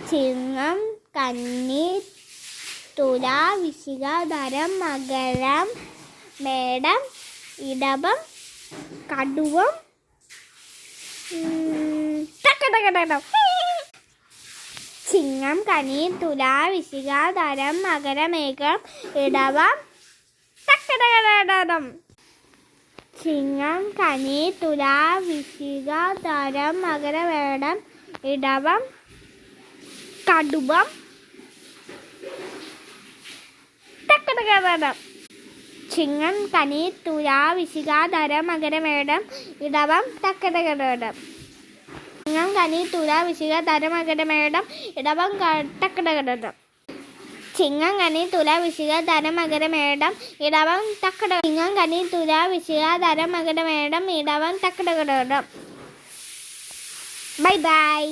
ചിങ്ങം കന്നി തുല വൃശ്ചിക ധരം മകരം മേടം ഇടവം കടുവം ചിങ്ങം കന്നി തുല വൃശ്ചിക ധരം മകരം മേഘം ഇടവം ചിങ്ങം കന്നി തുല വൃശ്ചിക ധരം മകരം മേടം ഇടവം കടുവം ചിങ്ങം കന്നി തുല വൃശ്ചിക ധരം മകരം മേടം ഇടവം തക്കടകടം ചിങ്ങം കന്നി തുല വൃശ്ചിക ധരം മകരം മേടം ഇടവം തക്കടകടം ചിങ്ങം കന്നി തുല വൃശ്ചിക ധരം മകരം മേടം ഇടവം തക്കട ചിങ്ങം കന്നി തുല വൃശ്ചിക ധരം മകരം മേടം ഇടവം തക്കടകടം. Bye bye.